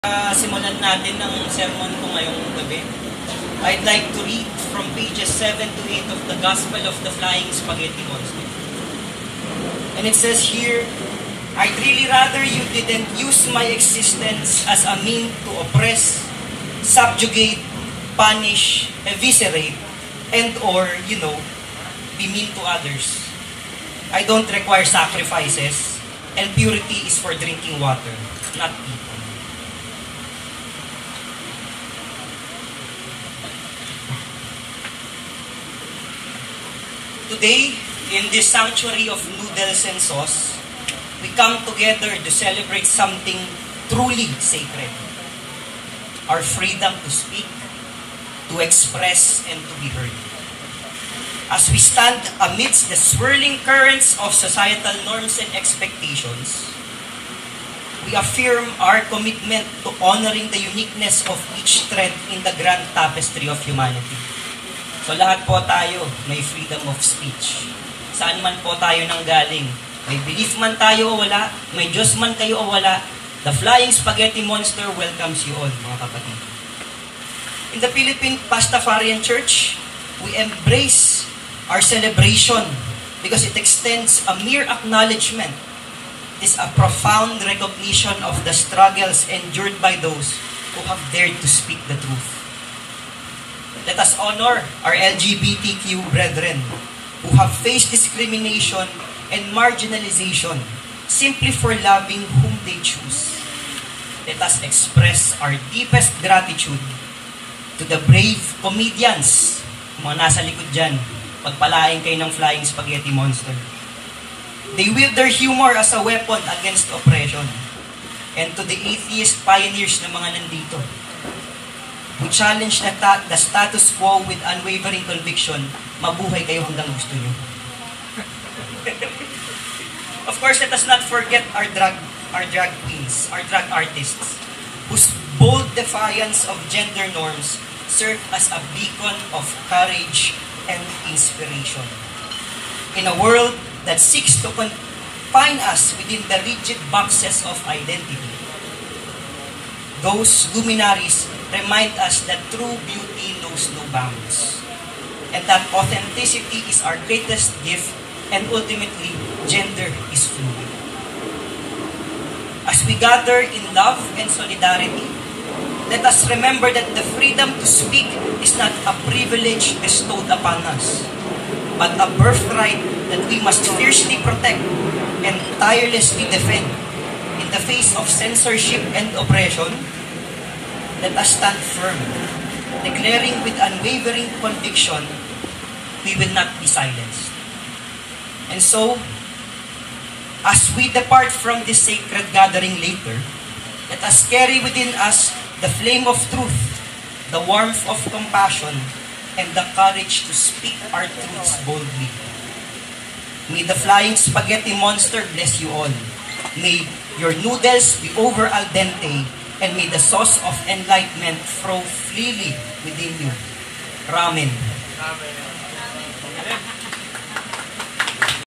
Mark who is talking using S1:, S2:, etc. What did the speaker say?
S1: Simulan natin ang sermon ko ngayong gabi. I'd like to read from pages 7 to 8 of the Gospel of the Flying Spaghetti Monster. And it says here, I'd really rather you didn't use my existence as a mean to oppress, subjugate, punish, eviscerate, and or, be mean to others. I don't require sacrifices, and purity is for drinking water, not people. Today, in this sanctuary of noodles and sauce, we come together to celebrate something truly sacred. Our freedom to speak, to express, and to be heard. As we stand amidst the swirling currents of societal norms and expectations, we affirm our commitment to honoring the uniqueness of each thread in the grand tapestry of humanity. So lahat po tayo may freedom of speech. Saan man po tayo nanggaling, may belief man tayo o wala, may Diyos man kayo o wala, the Flying Spaghetti Monster welcomes you all, mga kapatid. In the Philippine Pastafarian Church, we embrace our celebration because it extends a mere acknowledgement. It is a profound recognition of the struggles endured by those who have dared to speak the truth. Let us honor our LGBTQ brethren who have faced discrimination and marginalization simply for loving whom they choose. Let us express our deepest gratitude to the brave comedians, mga nasa likod dyan, pagpalain kayo ng Flying Spaghetti Monster. They wield their humor as a weapon against oppression. And to the atheist pioneers na mga nandito, who challenge the status quo with unwavering conviction, mabuhay kayo hanggang gusto nyo. Of course, let us not forget our drag queens, our drag artists, whose bold defiance of gender norms serve as a beacon of courage and inspiration. In a world that seeks to confine us within the rigid boxes of identity, those luminaries remind us that true beauty knows no bounds, and that authenticity is our greatest gift, and ultimately, gender is fluid. As we gather in love and solidarity, let us remember that the freedom to speak is not a privilege bestowed upon us, but a birthright that we must fiercely protect and tirelessly defend. In the face of censorship and oppression, let us stand firm, declaring with unwavering conviction, we will not be silenced. And so, as we depart from this sacred gathering later, let us carry within us the flame of truth, the warmth of compassion, and the courage to speak our truths boldly. May the Flying Spaghetti Monster bless you all. May your noodles be over al dente, and may the sauce of enlightenment flow freely within you. Ramen.
S2: Amen.